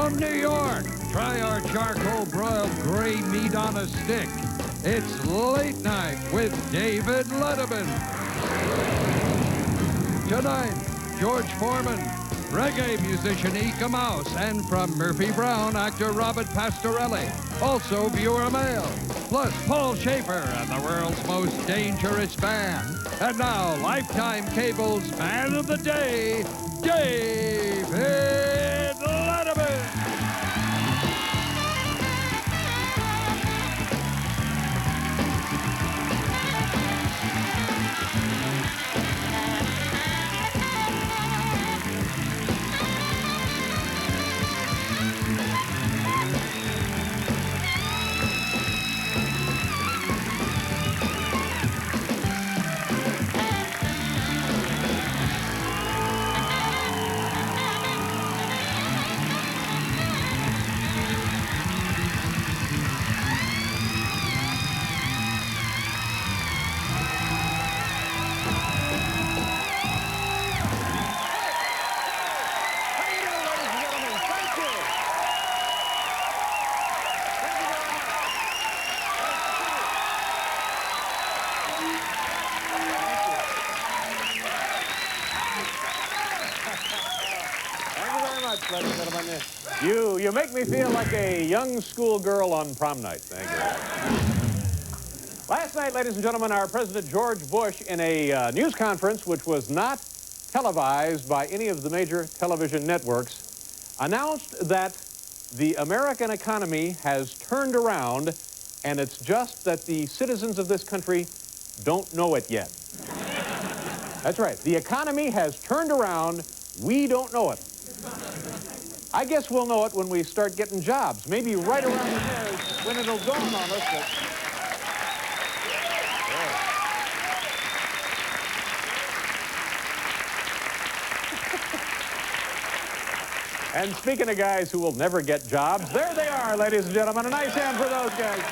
From New York, try our charcoal broiled gray meat on a stick. It's Late Night with David Letterman. Tonight, George Foreman, reggae musician Ika Mouse, and from Murphy Brown, actor Robert Pastorelli. Also viewer mail, plus Paul Schaefer and the world's most dangerous band. And now, Lifetime Cable's Man of the Day, David Letterman. Ladies and gentlemen, you make me feel like a young schoolgirl on prom night. Thank you. Last night, ladies and gentlemen, our President George Bush, in a news conference which was not televised by any of the major television networks, announced that the American economy has turned around, and it's just that the citizens of this country don't know it yet. That's right. The economy has turned around. We don't know it. I guess we'll know it when we start getting jobs. Maybe right around there is when it'll dawn on us that... And speaking of guys who will never get jobs, there they are, ladies and gentlemen. A nice hand for those guys.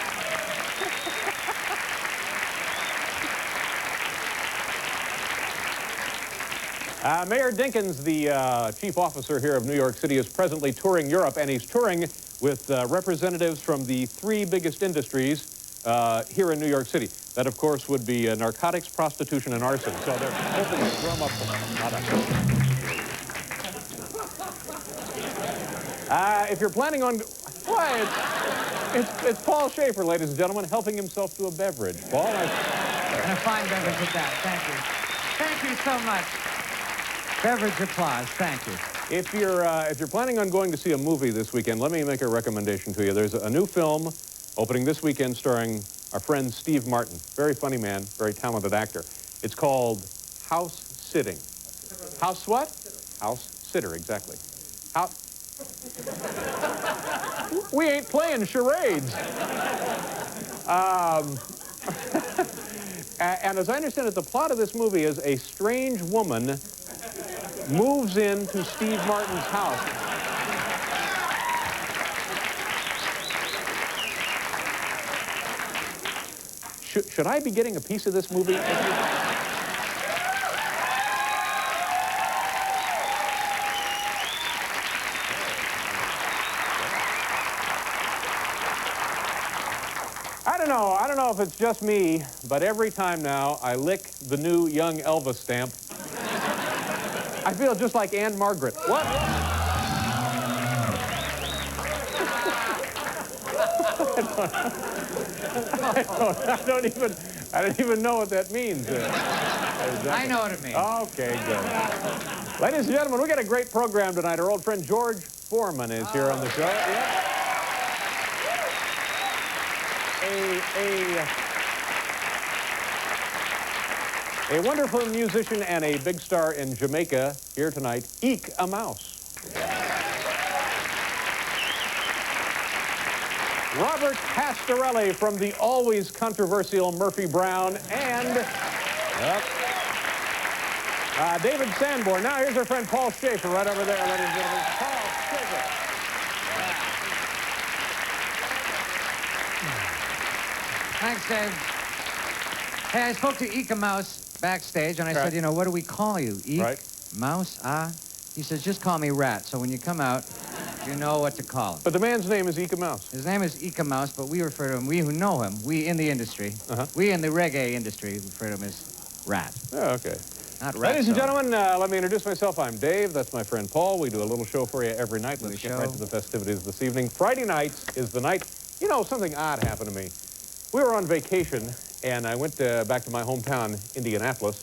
Mayor Dinkins, the chief officer here of New York City, is presently touring Europe, and he's touring with representatives from the three biggest industries here in New York City. That, of course, would be narcotics, prostitution, and arson. So they're hoping to drum up if you're planning on... Why, it's Paul Schaefer, ladies and gentlemen, helping himself to a beverage. Paul, And a fine beverage at that. Thank you. Thank you so much. Beverage applause. Thank you. If you're planning on going to see a movie this weekend, let me make a recommendation to you. There's a new film opening this weekend starring our friend Steve Martin. Very funny man, very talented actor. It's called House Sitting. House what? House Sitter, exactly. House... We ain't playing charades. And as I understand it, the plot of this movie is a strange woman moves into Steve Martin's house. Should I be getting a piece of this movie? I don't know if it's just me, but every time now I lick the new Young Elvis stamp, I feel just like Anne Margaret. What? I don't even know what that means. I know what it means. Okay, good. Ladies and gentlemen, we got a great program tonight. Our old friend George Foreman is here on the show. Yep. A wonderful musician and a big star in Jamaica here tonight, Ika Mouse. Robert Pastorelli from the always controversial Murphy Brown, and David Sanborn. Now here's our friend Paul Schaefer right over there, ladies and gentlemen. Paul Schaefer. Thanks, Dave. Hey, I spoke to Ika Mouse backstage, and I said, you know, what do we call you? Ika? Right. Mouse? Ah? He says, just call me Rat. So when you come out, You know what to call him. But the man's name is Ika Mouse. His name is Ika Mouse, but we refer to him, we who know him, we in the industry, we in the reggae industry refer to him as Rat. Oh, okay. Not Rat. Ladies and gentlemen, let me introduce myself. I'm Dave. That's my friend Paul. We do a little show for you every night. Let's get right to the festivities this evening. Friday nights is the night. You know, something odd happened to me. We were on vacation, and I went back to my hometown, Indianapolis,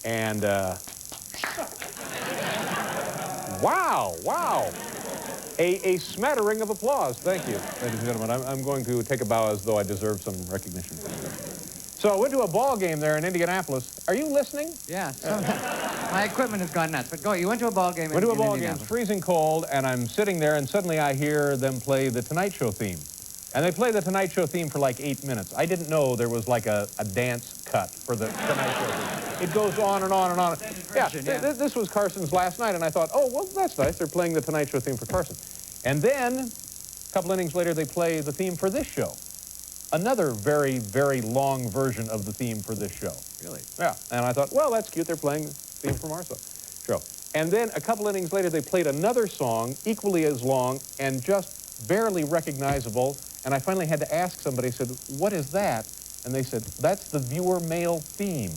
and wow. A smattering of applause. Thank you, ladies and gentlemen. I'm going to take a bow as though I deserve some recognition. So I went to a ball game there in Indianapolis. Are you listening? Yeah. My equipment has gone nuts. But go, you went to a ball game in Went to a ball game, Indianapolis. freezing cold, and I'm sitting there, and suddenly I hear them play the Tonight Show theme. And they play the Tonight Show theme for like 8 minutes. I didn't know there was like a dance cut for the Tonight Show theme. It goes on and on and on. Yeah, this was Carson's last night, and I thought, oh, well, that's nice. They're playing the Tonight Show theme for Carson. And then, a couple innings later, they play the theme for this show. Another very, very long version of the theme for this show. Really? Yeah. And I thought, well, that's cute. They're playing the theme from our show. And then a couple innings later, they played another song, equally as long and just barely recognizable. And I finally had to ask somebody, I said, what is that? And they said, that's the viewer mail theme.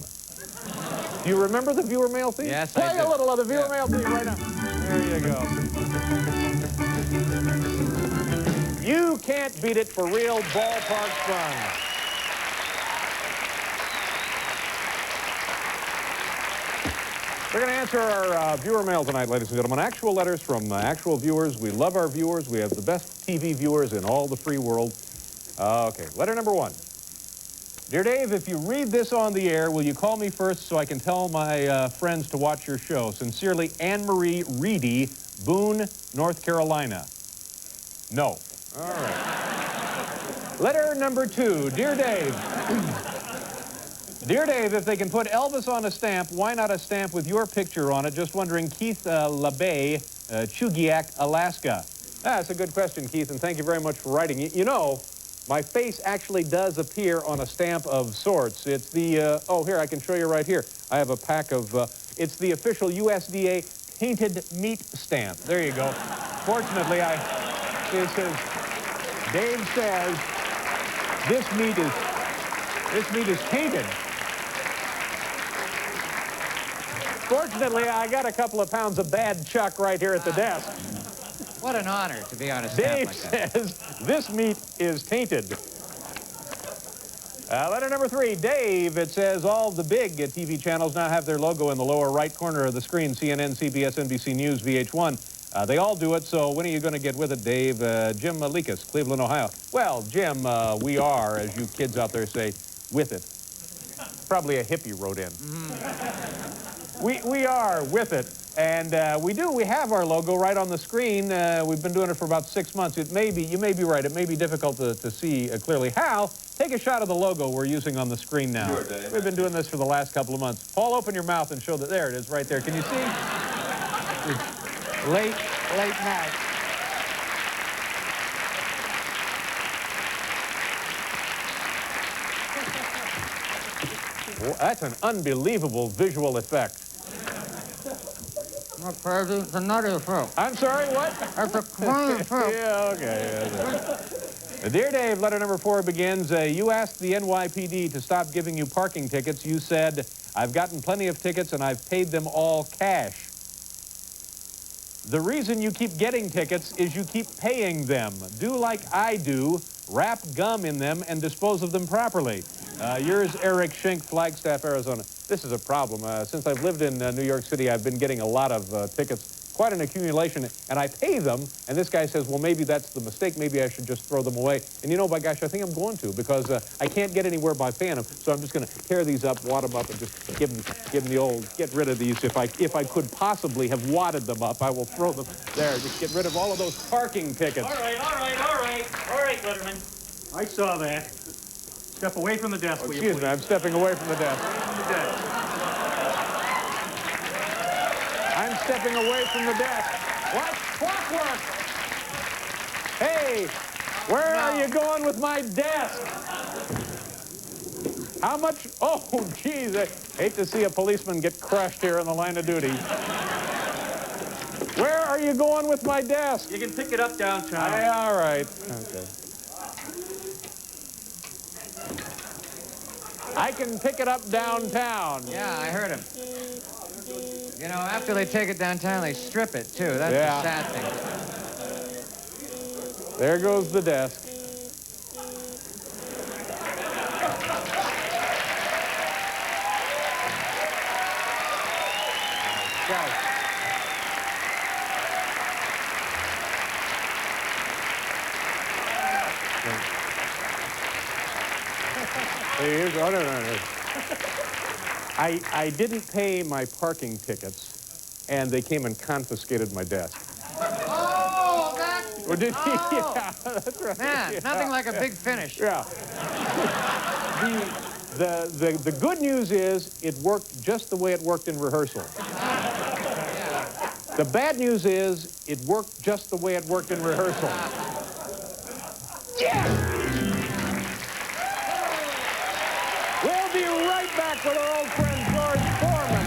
Do you remember the viewer mail theme? Yes, I do. Play a little of the viewer mail theme right now. There you go. You can't beat it for real ballpark fun. We're going to answer our viewer mail tonight, ladies and gentlemen. Actual letters from actual viewers. We love our viewers. We have the best TV viewers in all the free world. Okay, letter number 1. Dear Dave, if you read this on the air, will you call me first so I can tell my friends to watch your show? Sincerely, Anne-Marie Reedy, Boone, North Carolina. No. All right. Letter number 2. Dear Dave. Dear Dave, if they can put Elvis on a stamp, why not a stamp with your picture on it? Just wondering, Keith LaBay, Chugiak, Alaska. That's a good question, Keith, and thank you very much for writing. You know, my face actually does appear on a stamp of sorts. It's the, oh, here, I can show you right here. I have a pack of, it's the official USDA tainted meat stamp. There you go. Fortunately, it says, Dave says, this meat is tainted. Fortunately, I got a couple of pounds of bad chuck right here at the desk. What an honor to be on a stamp Dave like that. says, this meat is tainted. Letter number 3, Dave, it says all the big TV channels now have their logo in the lower right corner of the screen, CNN, CBS, NBC News, VH1. They all do it, so when are you going to get with it, Dave? Jim Malikas, Cleveland, Ohio. Well, Jim, we are, as you kids out there say, with it. Probably a hippie wrote in. We are with it. And we have our logo right on the screen. We've been doing it for about 6 months. You may be right. It may be difficult to see clearly. Hal, take a shot of the logo we're using on the screen now. Sure, Dave. We've been doing this for the last couple of months. Paul, open your mouth and show that. There it is right there. Can you see? Late night. Well, that's an unbelievable visual effect. Not crazy. It's a nutty fruit. I'm sorry, what? It's a crazy fruit. Yeah, okay. Yeah. Dear Dave, letter number 4 begins, you asked the NYPD to stop giving you parking tickets. You said, I've gotten plenty of tickets and I've paid them all cash. The reason you keep getting tickets is you keep paying them. Do like I do, wrap gum in them and dispose of them properly. Yours, Eric Schenk, Flagstaff, Arizona. This is a problem. Since I've lived in New York City, I've been getting a lot of tickets, quite an accumulation, and I pay them, and this guy says, well, maybe that's the mistake. Maybe I should just throw them away. And you know, by gosh, I think I'm going to, because I can't get anywhere by paying them, so I'm just going to tear these up, wad them up, and just give them the old, get rid of these. If I could possibly have wadded them up, I will throw them there. Just get rid of all of those parking tickets. All right, Letterman. I saw that. Step away from the desk, will you, Excuse me, I'm stepping away from the desk. I'm stepping away from the desk. What? Clockwork! Hey, where are you going with my desk? How much? Oh, geez, I hate to see a policeman get crushed here in the line of duty. Where are you going with my desk? You can pick it up downtown. All right. Okay. I can pick it up downtown. Yeah, I heard him. You know, after they take it downtown, they strip it, too. That's Yeah. the sad thing. There goes the desk. Here's, oh, no. I didn't pay my parking tickets, and they came and confiscated my desk. Oh, that's... Or did he? Oh. Yeah, that's right. Man, Yeah. nothing like a big finish. Yeah. The good news is it worked just the way it worked in rehearsal. The bad news is it worked just the way it worked in rehearsal. Yeah! We'll be right back with our old friend George Foreman.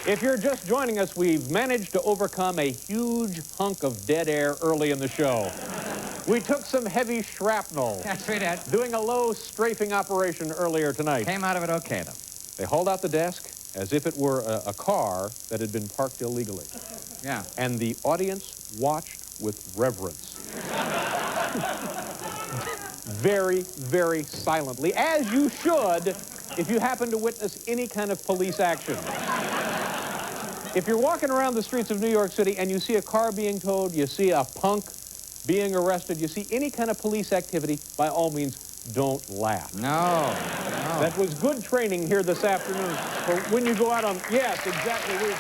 If you're just joining us, we've managed to overcome a huge hunk of dead air early in the show. We took some heavy shrapnel. Yes, we did. Doing a low strafing operation earlier tonight. Came out of it okay, though. They hauled out the desk as if it were a car that had been parked illegally. Yeah. And the audience watched with reverence. Very, very silently, as you should if you happen to witness any kind of police action. If you're walking around the streets of New York City and you see a car being towed, you see a punk being arrested, you see any kind of police activity, by all means, don't laugh. No. That was good training here this afternoon for when you go out on... Yes, exactly.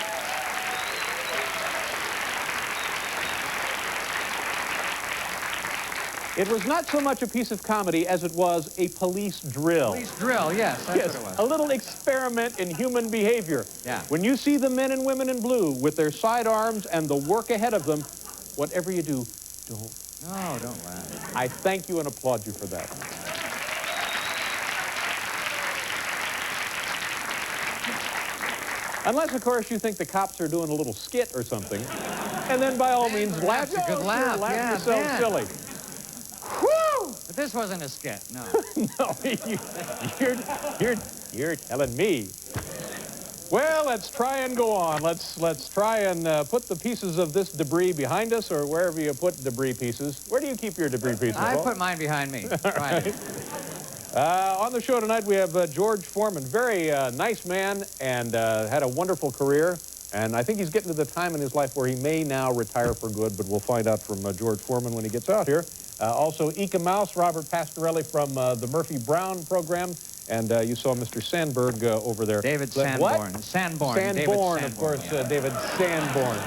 It was not so much a piece of comedy as it was a police drill. Police drill, yes, that's Yes, what it was. a little experiment in human behavior. Yeah. When you see the men and women in blue with their sidearms and the work ahead of them, whatever you do, don't. No, don't laugh. I thank you and applaud you for that. Unless, of course, you think the cops are doing a little skit or something. And then, by all means, laugh. That's a good laugh. Laugh Yeah, yourself man. silly. Whew! But this wasn't a skit, no. No, you're telling me. Well, let's try and go on. Let's try and put the pieces of this debris behind us, or wherever you put debris pieces. Where do you keep your debris pieces? I Paul? put mine behind me. Right. On the show tonight, we have George Foreman. Very nice man and had a wonderful career. And I think he's getting to the time in his life where he may now retire for good, but we'll find out from George Foreman when he gets out here. Also, Ika Mouse, Robert Pastorelli from the Murphy Brown program. And you saw Mr. Sandberg over there. David What? Sanborn. Sanborn. David Sanborn, of Sanborn, course, yeah. David Sanborn.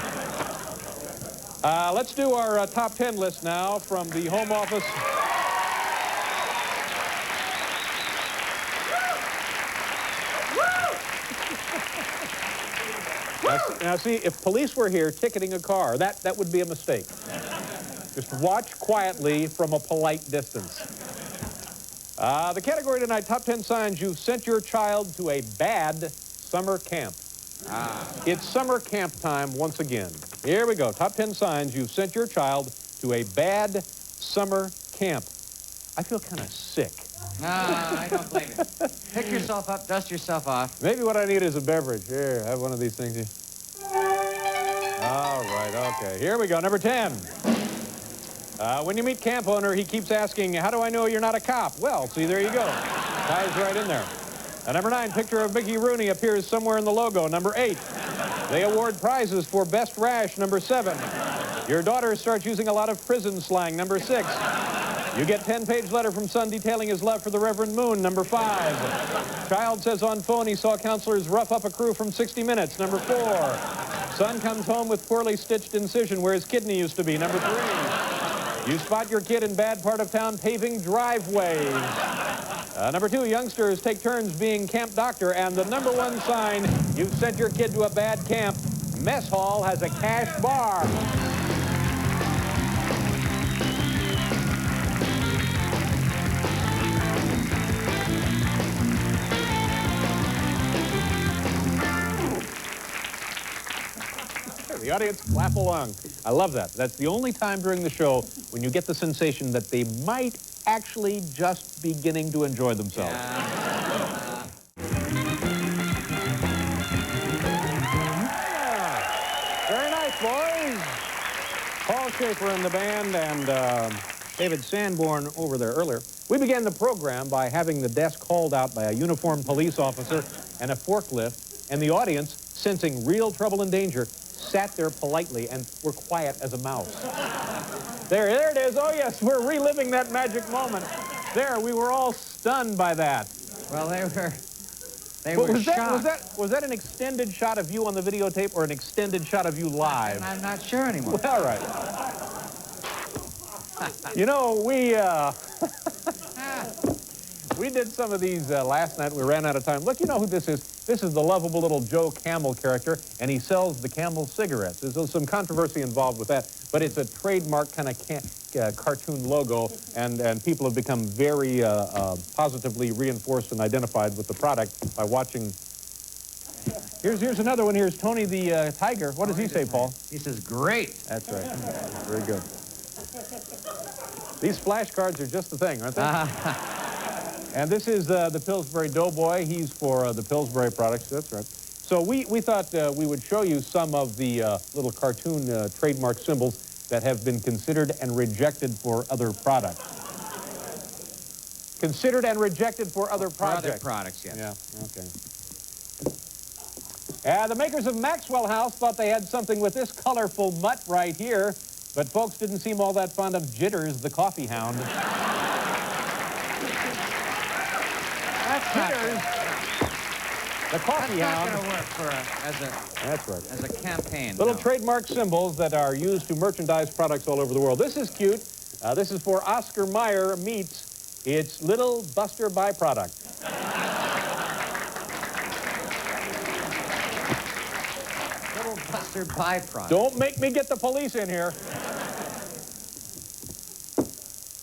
Let's do our top 10 list now from the Home Office. Now, see, if police were here ticketing a car, that would be a mistake. Just watch quietly from a polite distance. The category tonight, top 10 signs you've sent your child to a bad summer camp. It's summer camp time once again. Here we go. Top 10 signs you've sent your child to a bad summer camp. I feel kind of sick. I don't blame you. Pick yourself up, dust yourself off. Maybe what I need is a beverage. Here, have one of these things here. All right, okay. Here we go. Number 10. When you meet camp owner, he keeps asking, how do I know you're not a cop? Well, see, there you go. Ties right in there. Number 9, picture of Mickey Rooney appears somewhere in the logo. Number 8, they award prizes for best rash. Number 7, your daughter starts using a lot of prison slang. Number 6, you get 10-page letter from son detailing his love for the Reverend Moon. Number 5, child says on phone he saw counselors rough up a crew from 60 Minutes. Number 4, son comes home with poorly stitched incision where his kidney used to be. Number 3, you spot your kid in bad part of town paving driveways. Number 2, youngsters take turns being camp doctor. And the number 1 sign you've sent your kid to a bad camp, mess hall has a cash bar. The audience clap along. I love that. That's the only time during the show when you get the sensation that they might actually just beginning to enjoy themselves. Yeah. Very nice, boys. Paul Schaefer in the band and David Sanborn over there earlier. We began the program by having the desk hauled out by a uniformed police officer and a forklift, and the audience, sensing real trouble and danger, sat there politely and were quiet as a mouse. There it is. Oh, yes, we're reliving that magic moment. There, we were all stunned by that. Well, they But were shocked. was that an extended shot of you on the videotape or an extended shot of you live? I'm not sure anymore. Well, all right. You know, we did some of these last night. We ran out of time. Look, you know who this is? This is the lovable little Joe Camel character, and he sells the Camel cigarettes. There's some controversy involved with that, but it's a trademark kind of cartoon logo, and people have become very positively reinforced and identified with the product by watching. Here's another one. Here's Tony the Tiger. What does he say, Paul? He says, great. That's right. Very good. These flashcards are just the thing, aren't they? And this is the Pillsbury Doughboy. He's for the Pillsbury products. That's right. So we thought we would show you some of the little cartoon trademark symbols that have been considered and rejected for other products. Considered and rejected for other projects. For other products, yes. Yeah, okay. The makers of Maxwell House thought they had something with this colorful mutt right here, but folks didn't seem all that fond of Jitters, the coffee hound. Jitters, the coffee hound. That's not going to work for That's right. as a campaign. Little no. trademark symbols that are used to merchandise products all over the world. This is cute. This is for Oscar Mayer Meats. It's Little Buster Byproduct. Little Buster Byproduct. Don't make me get the police in here.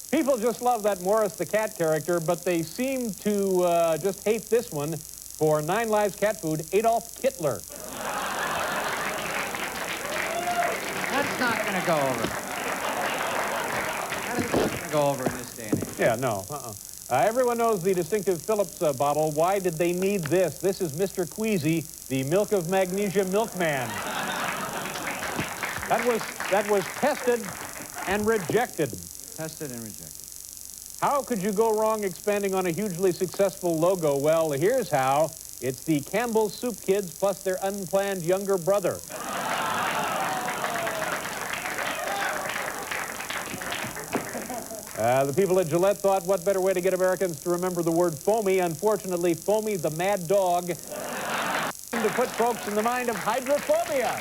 People just love that Morris the cat character, but they seem to just hate this one for 9 Lives cat food, Adolf Kittler. That's not going to go over. That is not going to go over in this day and age. Yeah, no. Everyone knows the distinctive Phillips bottle. Why did they need this? This is Mr. Queasy, the Milk of Magnesia milkman. That was tested and rejected. Tested and rejected. How could you go wrong expanding on a hugely successful logo? Well, here's how. It's the Campbell's Soup Kids plus their unplanned younger brother. The people at Gillette thought, what better way to get Americans to remember the word foamy? Unfortunately, Foamy the Mad Dog seemed to put folks in the mind of hydrophobia.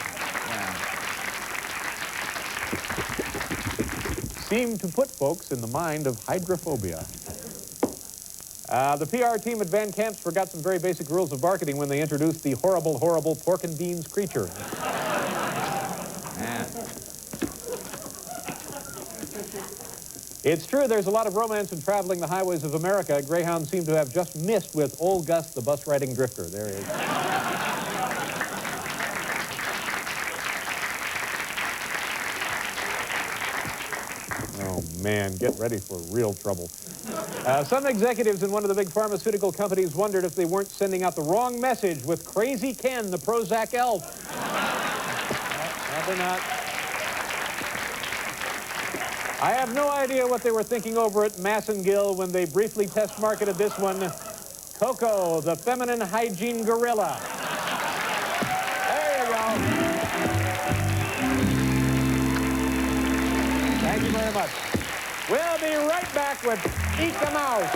Seemed to put folks in the mind of hydrophobia. The PR team at Van Camp's forgot some very basic rules of marketing when they introduced the horrible, horrible pork and beans creature. Man. It's true there's a lot of romance in traveling the highways of America. Greyhounds seem to have just missed with old Gus, the bus-riding drifter. There he is. Oh, man, get ready for real trouble. Some executives in one of the big pharmaceutical companies wondered if they weren't sending out the wrong message with Crazy Ken, the Prozac elf. Probably not. I have no idea what they were thinking over at Massengill when they briefly test marketed this one, Coco, the feminine hygiene gorilla. There you go. Thank you very much. We'll be right back with Eat the Mouse.